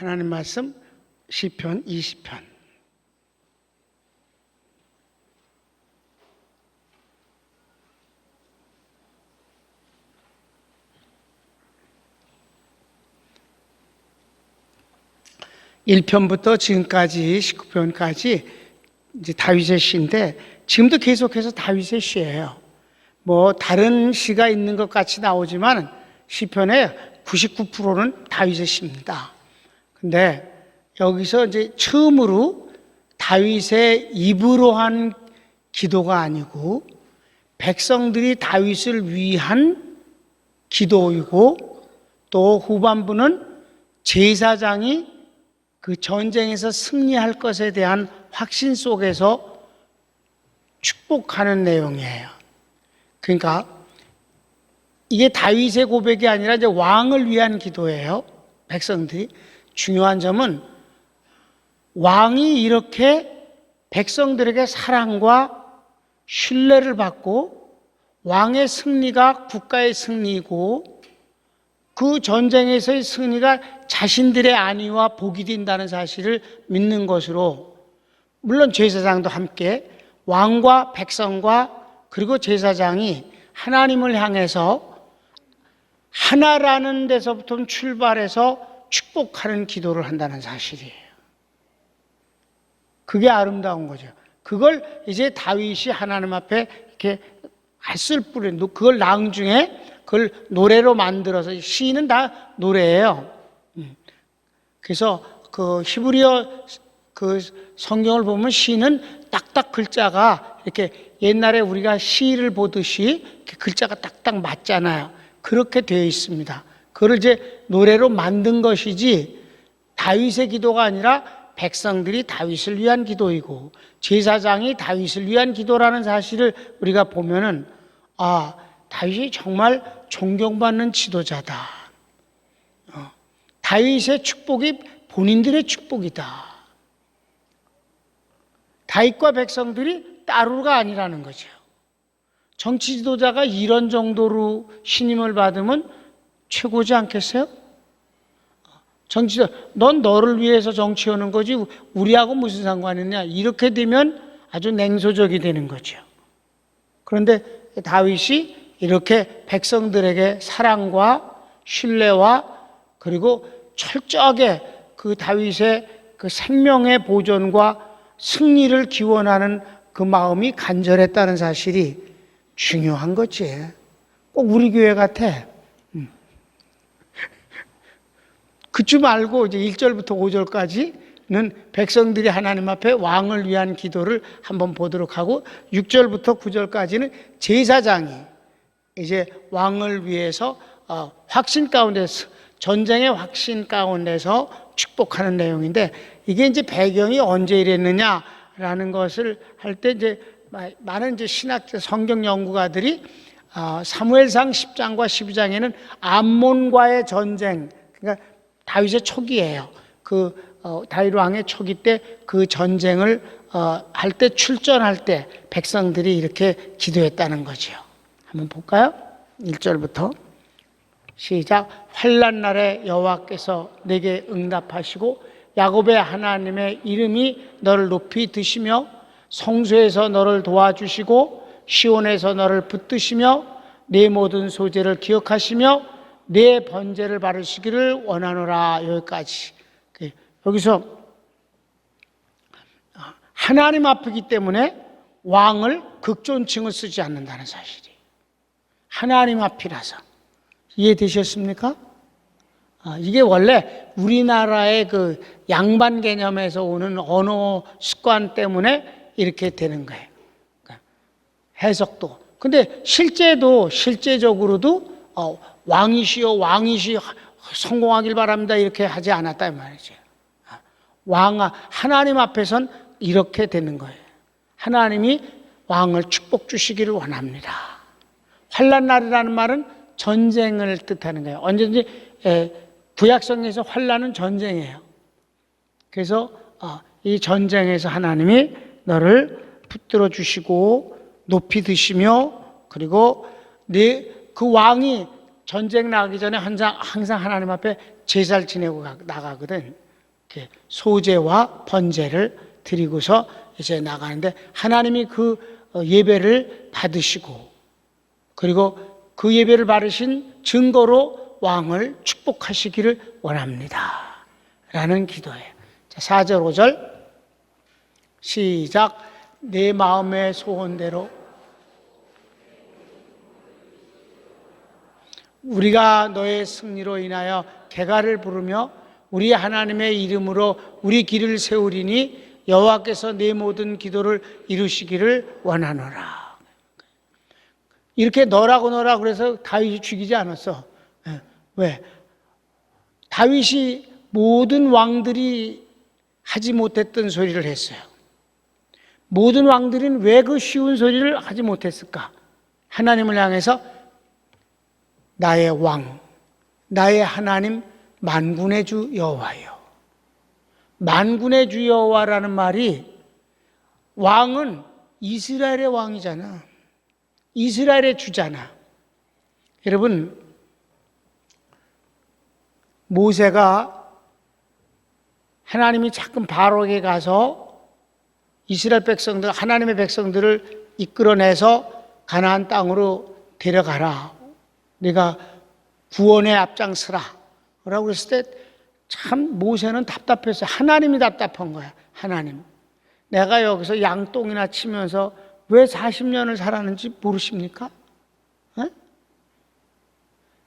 하나님 말씀 시편 20편. (1편부터) 지금까지 19편까지 이제 다윗의 시인데, 지금도 계속해서 다윗의 시예요. 뭐 다른 시가 있는 것 같이 나오지만 시편의 99%는 다윗의 시입니다. 근데 여기서 이제 처음으로 다윗의 입으로 한 기도가 아니고 백성들이 다윗을 위한 기도이고, 또 후반부는 제사장이 그 전쟁에서 승리할 것에 대한 확신 속에서 축복하는 내용이에요. 그러니까 이게 다윗의 고백이 아니라 이제 왕을 위한 기도예요. 백성들이. 중요한 점은 왕이 이렇게 백성들에게 사랑과 신뢰를 받고, 왕의 승리가 국가의 승리이고 그 전쟁에서의 승리가 자신들의 안위와 복이 된다는 사실을 믿는 것으로, 물론 제사장도 함께 왕과 백성과 그리고 제사장이 하나님을 향해서 하나라는 데서부터 출발해서 축복하는 기도를 한다는 사실이에요. 그게 아름다운 거죠. 그걸 이제 다윗이 하나님 앞에 이렇게 했을 뿐에, 그걸 낭중에 그걸 노래로 만들어서, 시는 다 노래예요. 그래서 그 히브리어 그 성경을 보면 시는 딱딱 글자가 이렇게 옛날에 우리가 시를 보듯이 이렇게 글자가 딱딱 맞잖아요. 그렇게 되어 있습니다. 그걸 이제 노래로 만든 것이지, 다윗의 기도가 아니라 백성들이 다윗을 위한 기도이고 제사장이 다윗을 위한 기도라는 사실을 우리가 보면은, 아, 다윗이 정말 존경받는 지도자다. 다윗의 축복이 본인들의 축복이다. 다윗과 백성들이 따로가 아니라는 거죠. 정치 지도자가 이런 정도로 신임을 받으면 최고지 않겠어요? 정치자, 넌 너를 위해서 정치하는 거지 우리하고 무슨 상관이 있냐, 이렇게 되면 아주 냉소적이 되는 거죠. 그런데 다윗이 이렇게 백성들에게 사랑과 신뢰와 그리고 철저하게 그 다윗의 그 생명의 보존과 승리를 기원하는 그 마음이 간절했다는 사실이 중요한 거지. 꼭 우리 교회 같아. 그쯤 알고 이제 1절부터 5절까지는 백성들이 하나님 앞에 왕을 위한 기도를 한번 보도록 하고, 6절부터 9절까지는 제사장이 이제 왕을 위해서 확신 가운데서, 전쟁의 확신 가운데서 축복하는 내용인데, 이게 이제 배경이 언제 이랬느냐라는 것을 할 때 이제 많은 이제 신학 성경 연구가들이 사무엘상 10장과 12장에는 암몬과의 전쟁, 그러니까 다윗의 초기예요. 다윗 왕의 초기 때 그 전쟁을 할 때, 출전할 때 백성들이 이렇게 기도했다는 거죠. 한번 볼까요? 1절부터 시작. 환난 날에 여호와께서 내게 응답하시고 야곱의 하나님의 이름이 너를 높이 드시며 성소에서 너를 도와주시고 시온에서 너를 붙드시며 내 모든 소재를 기억하시며 내 번제를 바르시기를 원하노라. 여기까지. 여기서 하나님 앞이기 때문에 왕을 극존칭을 쓰지 않는다는 사실이에요. 하나님 앞이라서. 이해되셨습니까? 이게 원래 우리나라의 그 양반 개념에서 오는 언어 습관 때문에 이렇게 되는 거예요. 해석도. 근데 실제적으로도 왕이시여 왕이시 성공하길 바랍니다 이렇게 하지 않았다 이 말이죠. 하나님 앞에선 이렇게 되는 거예요. 하나님이 왕을 축복 주시기를 원합니다. 환난 날이라는 말은 전쟁을 뜻하는 거예요. 언제든지 구약성경에서 환난은 전쟁이에요. 그래서 이 전쟁에서 하나님이 너를 붙들어 주시고 높이 드시며, 그리고 그 왕이 전쟁 나가기 전에 항상 하나님 앞에 제사를 지내고 나가거든. 이렇게 소제와 번제를 드리고서 이제 나가는데 하나님이 그 예배를 받으시고 그리고 그 예배를 받으신 증거로 왕을 축복하시기를 원합니다. 라는 기도예요. 자, 4절, 5절 시작. 내 마음의 소원대로 우리가 너의 승리로 인하여 개가를 부르며 우리 하나님의 이름으로 우리 길을 세우리니 여호와께서 내 모든 기도를 이루시기를 원하노라. 이렇게 너라고 그래서 다윗이 죽이지 않았어. 왜? 다윗이 모든 왕들이 하지 못했던 소리를 했어요. 모든 왕들은 왜 그 쉬운 소리를 하지 못했을까? 하나님을 향해서 나의 왕, 나의 하나님, 만군의 주 여호와여. 만군의 주 여호와라는 말이 왕은 이스라엘의 왕이잖아. 이스라엘의 주잖아. 여러분, 모세가 하나님이 자꾸 바로에게 가서 이스라엘 백성들, 하나님의 백성들을 이끌어내서 가나안 땅으로 데려가라. 네가 구원에 앞장서라. 라고 그랬을 때 참 모세는 답답했어요. 하나님이 답답한 거야. 하나님. 내가 여기서 양똥이나 치면서 왜 40년을 살았는지 모르십니까? 에?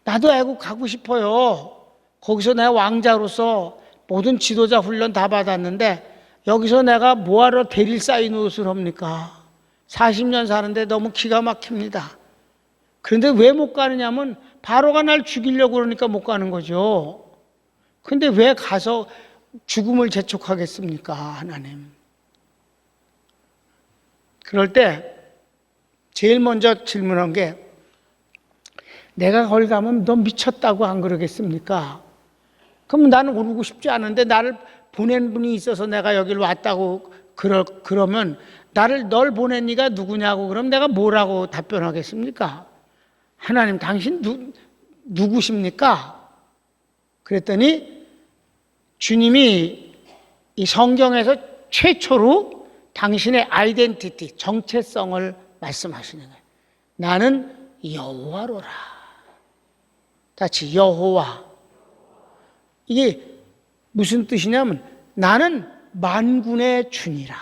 나도 애국 가고 싶어요. 거기서 내가 왕자로서 모든 지도자 훈련 다 받았는데 여기서 내가 뭐하러 대릴 쌓인 옷을 합니까? 40년 사는데 너무 기가 막힙니다. 그런데 왜 못 가느냐면 바로가 날 죽이려고 그러니까 못 가는 거죠. 근데 왜 가서 죽음을 재촉하겠습니까, 하나님? 그럴 때 제일 먼저 질문한 게 내가 거기 가면 너 미쳤다고 안 그러겠습니까? 그럼 나는 오르고 싶지 않은데 나를 보낸 분이 있어서 내가 여기를 왔다고 그러면 널 보낸 이가 누구냐고 그럼 내가 뭐라고 답변하겠습니까? 하나님 당신 누구십니까? 그랬더니 주님이 이 성경에서 최초로 당신의 아이덴티티, 정체성을 말씀하시는 거예요. 나는 여호와로라. 같이 여호와. 이게 무슨 뜻이냐면 나는 만군의 주니라.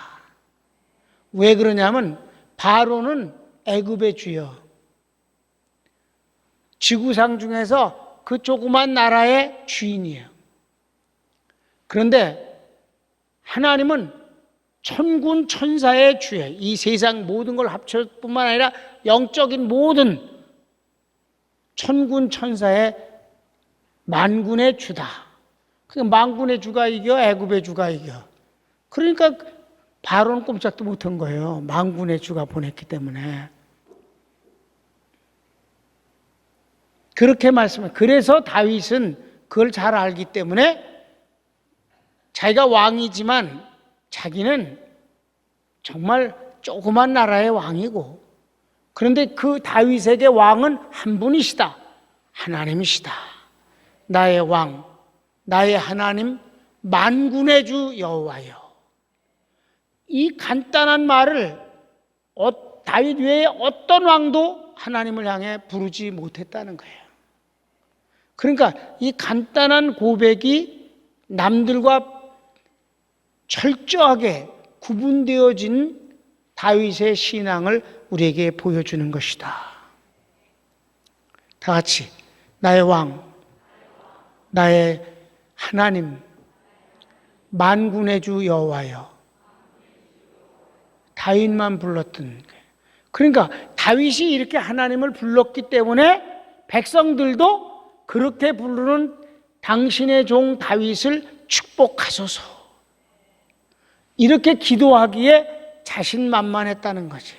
왜 그러냐면 바로는 애굽의 주여. 지구상 중에서 그 조그만 나라의 주인이에요. 그런데 하나님은 천군 천사의 주예요. 이 세상 모든 걸 합칠 뿐만 아니라 영적인 모든 천군 천사의 만군의 주다. 그러니까 만군의 주가 이겨 애굽의 주가 이겨. 그러니까 바로는 꼼짝도 못한 거예요. 만군의 주가 보냈기 때문에. 그렇게 말씀해요. 그래서 다윗은 그걸 잘 알기 때문에 자기가 왕이지만 자기는 정말 조그만 나라의 왕이고 그런데 그 다윗에게 왕은 한 분이시다. 하나님이시다. 나의 왕, 나의 하나님, 만군의 주 여호와여. 이 간단한 말을 다윗 외에 어떤 왕도 하나님을 향해 부르지 못했다는 거예요. 그러니까 이 간단한 고백이 남들과 철저하게 구분되어진 다윗의 신앙을 우리에게 보여주는 것이다. 다 같이 나의 왕, 나의 하나님, 만군의 주 여호와여. 다윗만 불렀던 거예요. 그러니까 다윗이 이렇게 하나님을 불렀기 때문에 백성들도 그렇게 부르는 당신의 종 다윗을 축복하소서. 이렇게 기도하기에 자신만만했다는 거지.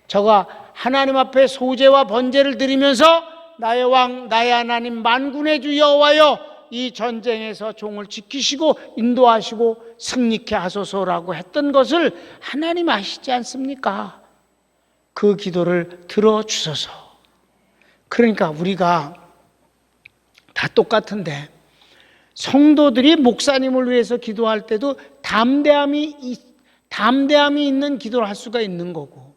저가 하나님 앞에 소제와 번제를 드리면서 나의 왕, 나의 하나님, 만군의 주 여호와여 이 전쟁에서 종을 지키시고 인도하시고 승리케 하소서라고 했던 것을 하나님 아시지 않습니까? 그 기도를 들어주소서. 그러니까 우리가 다 똑같은데 성도들이 목사님을 위해서 기도할 때도 담대함이 있는 기도를 할 수가 있는 거고,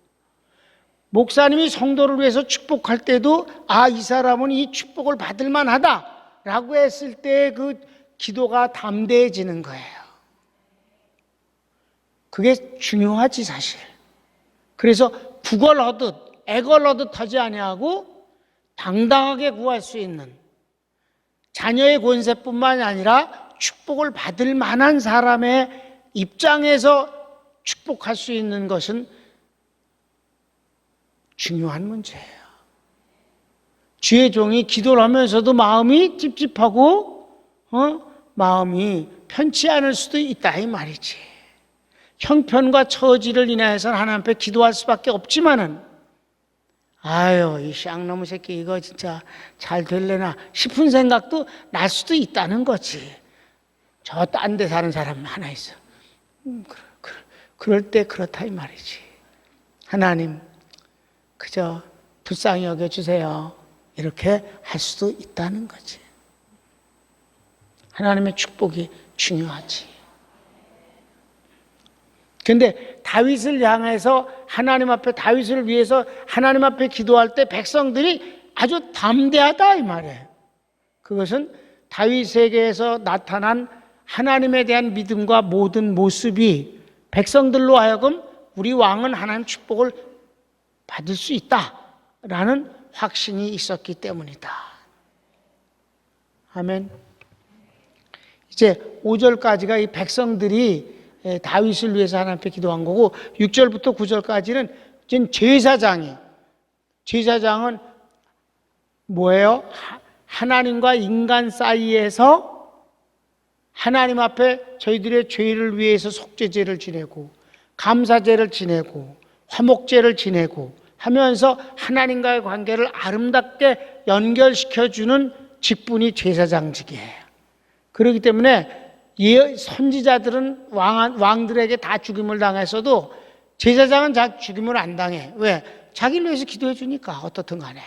목사님이 성도를 위해서 축복할 때도 이 사람은 이 축복을 받을 만하다라고 했을 때 그 기도가 담대해지는 거예요. 그게 중요하지 사실. 그래서 구걸하듯 애걸하듯 하지 아니하고 당당하게 구할 수 있는, 자녀의 권세뿐만 아니라 축복을 받을 만한 사람의 입장에서 축복할 수 있는 것은 중요한 문제예요. 주의 종이 기도를 하면서도 마음이 찝찝하고 마음이 편치 않을 수도 있다 이 말이지. 형편과 처지를 인하여서는 하나님 앞에 기도할 수밖에 없지만은 이 쌍놈의 새끼 이거 진짜 잘 될래나 싶은 생각도 날 수도 있다는 거지. 저 딴 데 사는 사람 하나 있어. 그럴 때 그렇다 이 말이지. 하나님 그저 불쌍히 여겨주세요. 이렇게 할 수도 있다는 거지. 하나님의 축복이 중요하지. 그런데 다윗을 향해서 하나님 앞에, 다윗을 위해서 하나님 앞에 기도할 때 백성들이 아주 담대하다 이 말이에요. 그것은 다윗에게서 나타난 하나님에 대한 믿음과 모든 모습이 백성들로 하여금 우리 왕은 하나님 축복을 받을 수 있다라는 확신이 있었기 때문이다. 아멘. 이제 5절까지가 이 백성들이 다윗을 위해서 하나님 앞에 기도한 거고, 6절부터 9절까지는 지금 제사장은 뭐예요? 하나님과 인간 사이에서 하나님 앞에 저희들의 죄를 위해서 속죄제를 지내고 감사제를 지내고 화목제를 지내고 하면서 하나님과의 관계를 아름답게 연결시켜주는 직분이 제사장직이에요. 그렇기 때문에 선지자들은 왕들에게 다 죽임을 당했어도 제사장은 죽임을 안 당해. 왜? 자기를 위해서 기도해 주니까 어떻든 간에.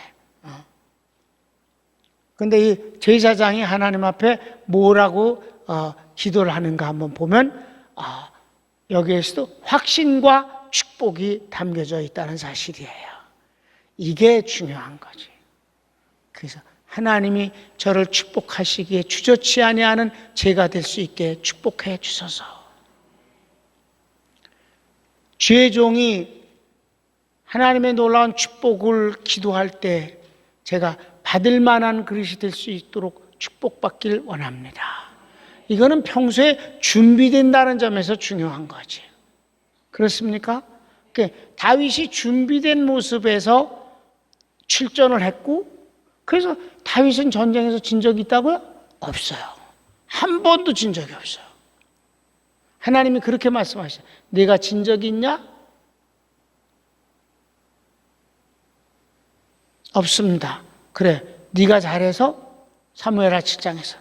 그런데 이 제사장이 하나님 앞에 뭐라고 기도를 하는가 한번 보면 여기에서도 확신과 축복이 담겨져 있다는 사실이에요. 이게 중요한 거지. 그래서 하나님이 저를 축복하시기에 주저치 아니하는 제가 될 수 있게 축복해 주소서. 주의 종이 하나님의 놀라운 축복을 기도할 때 제가 받을 만한 그릇이 될 수 있도록 축복받길 원합니다. 이거는 평소에 준비된다는 점에서 중요한 거지. 그렇습니까? 다윗이 준비된 모습에서 출전을 했고, 그래서 다윗은 전쟁에서 진 적이 있다고요? 없어요. 한 번도 진 적이 없어요. 하나님이 그렇게 말씀하셔요. 네가 진 적이 있냐? 없습니다. 그래, 네가 잘해서 사무엘하 7장에서.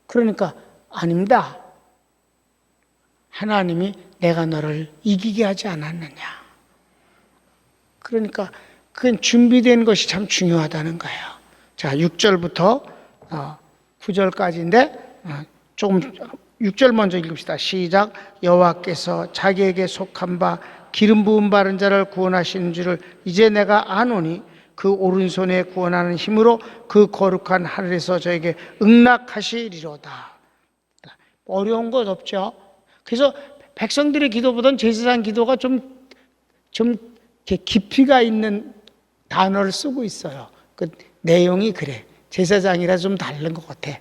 그러니까 아닙니다. 하나님이 내가 너를 이기게 하지 않았느냐. 그러니까 그건 준비된 것이 참 중요하다는 거예요. 자, 6절부터 9절까지인데 조금 6절 먼저 읽읍시다. 시작. 여호와께서 자기에게 속한 바 기름 부음 바른 자를 구원하시는 줄을 이제 내가 아노니 그 오른손에 구원하는 힘으로 그 거룩한 하늘에서 저에게 응낙하시리로다. 어려운 것 없죠. 그래서 백성들의 기도보다는 제사장 기도가 좀 깊이가 있는 단어를 쓰고 있어요. 그 내용이 그래. 제사장이라 좀 다른 것 같아.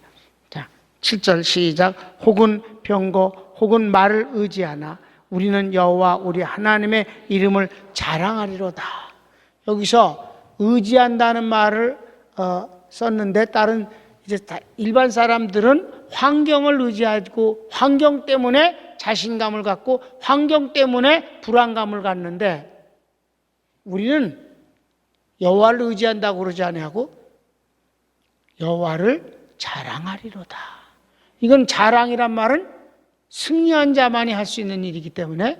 자, 7절 시작. 혹은 병거 혹은 말을 의지하나 우리는 여호와 우리 하나님의 이름을 자랑하리로다. 여기서 의지한다는 말을 썼는데 다른 이제 일반 사람들은 환경을 의지하고 환경 때문에 자신감을 갖고 환경 때문에 불안감을 갖는데 우리는 여호와를 의지한다고 그러지 아니하고 여호와를 자랑하리로다. 이건 자랑이란 말은 승리한 자만이 할 수 있는 일이기 때문에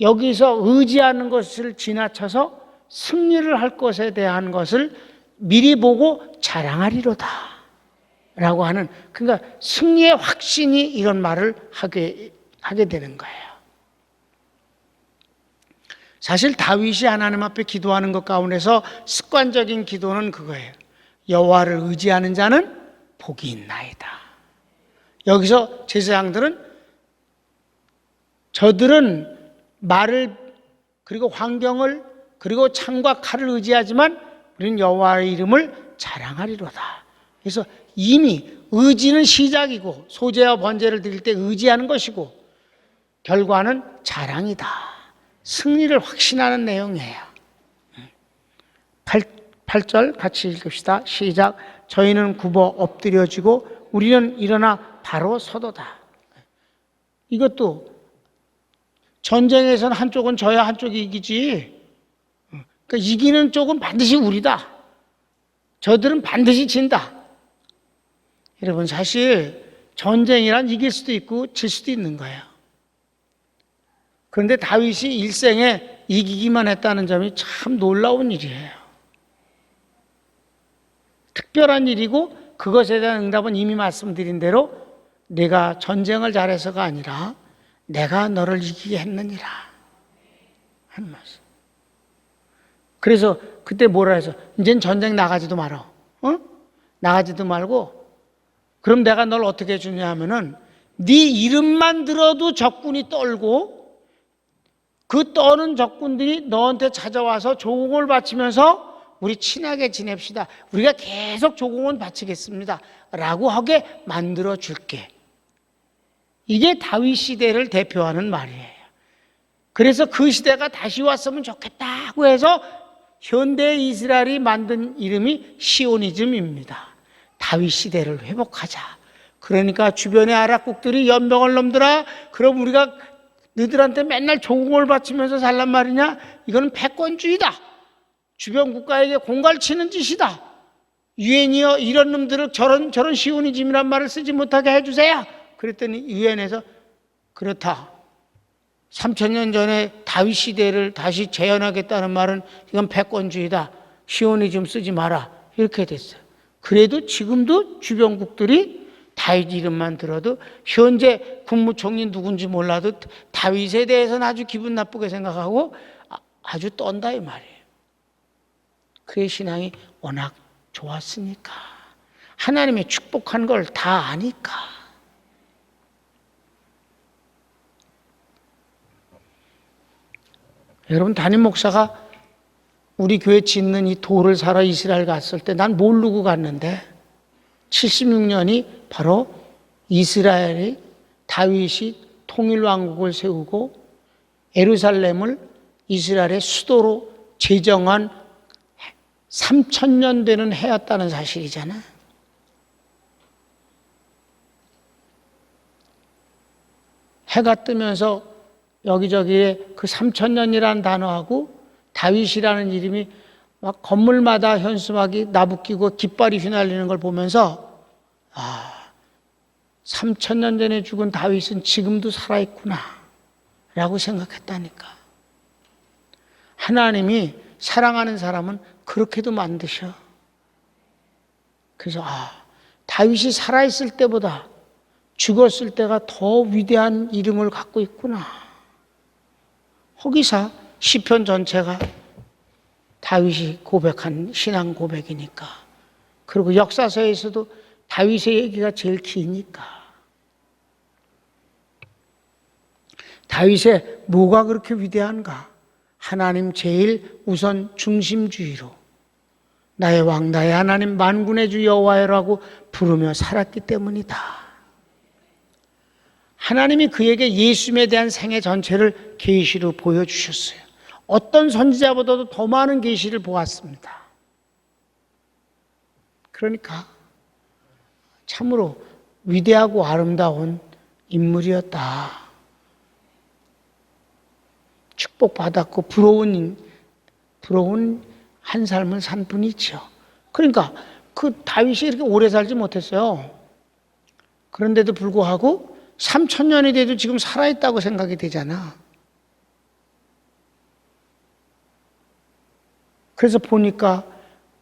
여기서 의지하는 것을 지나쳐서 승리를 할 것에 대한 것을 미리 보고 자랑하리로다. 라고 하는, 그러니까 승리의 확신이 이런 말을 하게 되는 거예요. 사실 다윗이 하나님 앞에 기도하는 것 가운데서 습관적인 기도는 그거예요. 여호와를 의지하는 자는 복이 있나이다. 여기서 제사장들은 저들은 말을 그리고 환경을 그리고 창과 칼을 의지하지만 우리는 여호와의 이름을 자랑하리로다. 그래서 이미 의지는 시작이고 소제와 번제를 드릴 때 의지하는 것이고 결과는 자랑이다. 승리를 확신하는 내용이에요. 8절 같이 읽읍시다. 시작. 저희는 굽어 엎드려지고 우리는 일어나 바로 서도다. 이것도 전쟁에서는 한쪽은 져야 한쪽이 이기지. 그러니까 이기는 쪽은 반드시 우리다. 저들은 반드시 진다. 여러분, 사실 전쟁이란 이길 수도 있고 질 수도 있는 거예요. 그런데 다윗이 일생에 이기기만 했다는 점이 참 놀라운 일이에요. 특별한 일이고 그것에 대한 응답은 이미 말씀드린 대로 내가 전쟁을 잘해서가 아니라 내가 너를 이기게 했느니라 하는 말씀. 그래서 그때 뭐라 해서 이젠 전쟁 나가지도 말어. 나가지도 말고 그럼 내가 널 어떻게 해주냐 하면은 네 이름만 들어도 적군이 떨고 그 떠는 적군들이 너한테 찾아와서 조공을 바치면서 우리 친하게 지냅시다. 우리가 계속 조공을 바치겠습니다. 라고 하게 만들어 줄게. 이게 다윗 시대를 대표하는 말이에요. 그래서 그 시대가 다시 왔으면 좋겠다고 해서 현대 이스라엘이 만든 이름이 시오니즘입니다. 다윗 시대를 회복하자. 그러니까 주변의 아랍국들이 연병을 넘더라. 그럼 우리가 너희들한테 맨날 조공을 바치면서 살란 말이냐? 이거는 패권주의다. 주변 국가에게 공갈치는 짓이다. 유엔이여 이런 놈들을 저런 시오니즘이란 말을 쓰지 못하게 해주세요. 그랬더니 유엔에서 그렇다. 3000년 전에 다윗 시대를 다시 재현하겠다는 말은 이건 패권주의다. 시오니즘 쓰지 마라. 이렇게 됐어요. 그래도 지금도 주변국들이 다윗 이름만 들어도 현재 국무총리 누군지 몰라도 다윗에 대해서는 아주 기분 나쁘게 생각하고 아주 떤다 이 말이에요. 그의 신앙이 워낙 좋았으니까. 하나님의 축복한 걸 다 아니까. 여러분, 담임 목사가 우리 교회 짓는 이 돌을 사러 이스라엘 갔을 때 난 모르고 갔는데 76년이 바로 이스라엘이 다윗이 통일왕국을 세우고 예루살렘을 이스라엘의 수도로 제정한 3000년 되는 해였다는 사실이잖아. 해가 뜨면서 여기저기에 그 3000년이라는 단어하고 다윗이라는 이름이 막 건물마다 현수막이 나부끼고 깃발이 휘날리는 걸 보면서 3000년 전에 죽은 다윗은 지금도 살아있구나 라고 생각했다니까. 하나님이 사랑하는 사람은 그렇게도 만드셔. 그래서 다윗이 살아있을 때보다 죽었을 때가 더 위대한 이름을 갖고 있구나. 허기사 시편 전체가 다윗이 고백한 신앙 고백이니까. 그리고 역사서에서도 다윗의 얘기가 제일 기니까. 다윗의 뭐가 그렇게 위대한가? 하나님 제일 우선 중심주의로 나의 왕 나의 하나님 만군의 주 여호와여라고 부르며 살았기 때문이다. 하나님이 그에게 예수님에 대한 생애 전체를 계시로 보여주셨어요. 어떤 선지자보다도 더 많은 계시를 보았습니다. 그러니까 참으로 위대하고 아름다운 인물이었다. 축복받았고 부러운 한 삶을 산 분이죠. 그러니까 그 다윗이 이렇게 오래 살지 못했어요. 그런데도 불구하고 3000년이 돼도 지금 살아있다고 생각이 되잖아. 그래서 보니까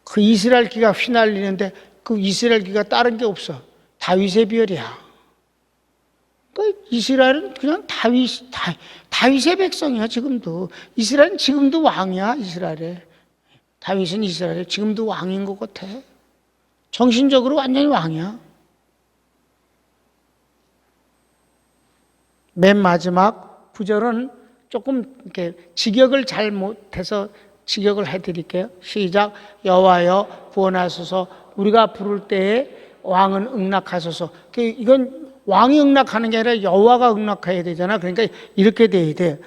그 이스라엘 기가 휘날리는데 그 이스라엘 귀가 다른 게 없어. 다윗의 별이야. 그 이스라엘은 그냥 다윗의 백성이야. 지금도 이스라엘은 지금도 왕이야. 이스라엘에 다윗은 이스라엘에 지금도 왕인 것 같아. 정신적으로 완전히 왕이야. 맨 마지막 구절은 조금 이렇게 직역을 잘 못해서 직역을 해드릴게요. 시작. 여호와여 구원하소서. 우리가 부를 때에 왕은 응낙하소서. 이건 왕이 응낙하는 게 아니라 여호와가 응낙해야 되잖아. 그러니까 이렇게 돼야 돼.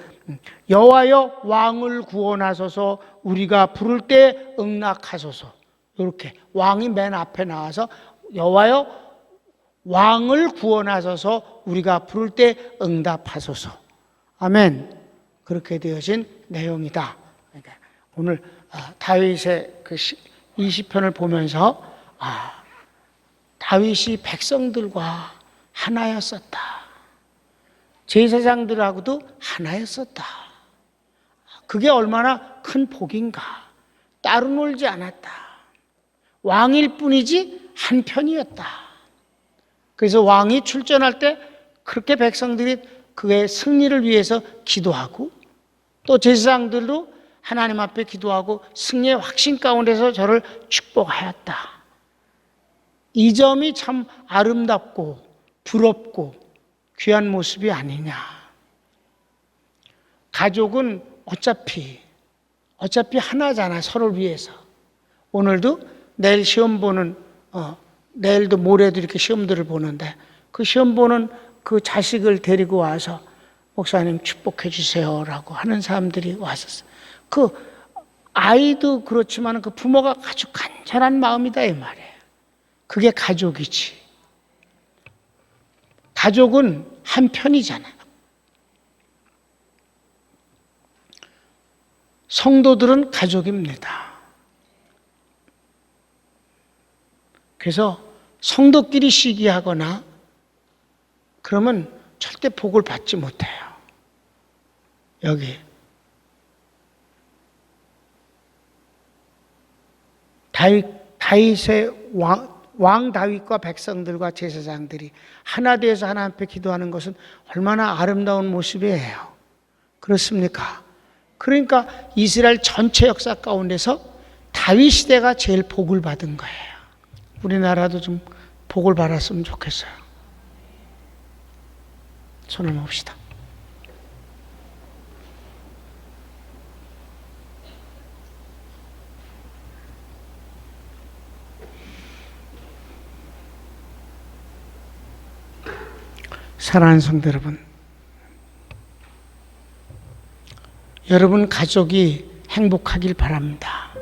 여호와여 왕을 구원하소서. 우리가 부를 때 응낙하소서. 이렇게 왕이 맨 앞에 나와서 여호와여 왕을 구원하소서. 우리가 부를 때 응답하소서. 아멘. 그렇게 되어진 내용이다. 그러니까 오늘 다윗의 그 20편을 보면서 다윗이 백성들과 하나였었다. 제사장들하고도 하나였었다. 그게 얼마나 큰 복인가. 따로 놀지 않았다. 왕일 뿐이지 한 편이었다. 그래서 왕이 출전할 때 그렇게 백성들이 그의 승리를 위해서 기도하고 또 제사장들도 하나님 앞에 기도하고 승리의 확신 가운데서 저를 축복하였다. 이 점이 참 아름답고 부럽고 귀한 모습이 아니냐. 가족은 어차피 하나잖아. 서로를 위해서. 오늘도 내일 시험 보는 내일도 모레도 이렇게 시험들을 보는데 그 시험 보는 그 자식을 데리고 와서 목사님 축복해 주세요라고 하는 사람들이 왔었어요. 그 아이도 그렇지만 그 부모가 아주 간절한 마음이다 이 말이에요. 그게 가족이지. 가족은 한 편이잖아요. 성도들은 가족입니다. 그래서 성도끼리 시기하거나 그러면 절대 복을 받지 못해요. 여기 다윗의 왕 다윗과 백성들과 제사장들이 하나 되어서 하나님 앞에 기도하는 것은 얼마나 아름다운 모습이에요. 그렇습니까? 그러니까 이스라엘 전체 역사 가운데서 다윗 시대가 제일 복을 받은 거예요. 우리나라도 좀 복을 받았으면 좋겠어요. 손을 봅시다. 사랑하는 성도 여러분 가족이 행복하길 바랍니다.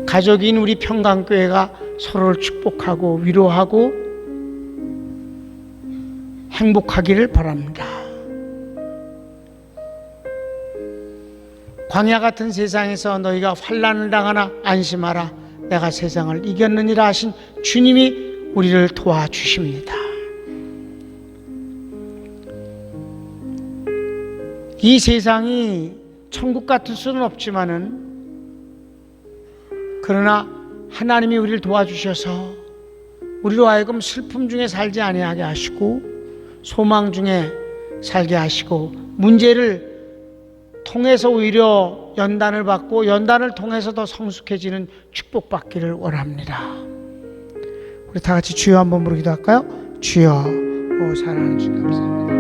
가족인 우리 평강교회가 서로를 축복하고 위로하고 행복하기를 바랍니다. 광야 같은 세상에서 너희가 환난을 당하나 안심하라. 내가 세상을 이겼느니라 하신 주님이 우리를 도와주십니다. 이 세상이 천국 같을 수는 없지만은 그러나 하나님이 우리를 도와주셔서 우리로 하여금 슬픔 중에 살지 아니하게 하시고 소망 중에 살게 하시고 문제를 통해서 오히려 연단을 받고 연단을 통해서 더 성숙해지는 축복받기를 원합니다. 우리 다 같이 주여 한번 부르기도 할까요? 주여, 사랑하는 주님 감사합니다.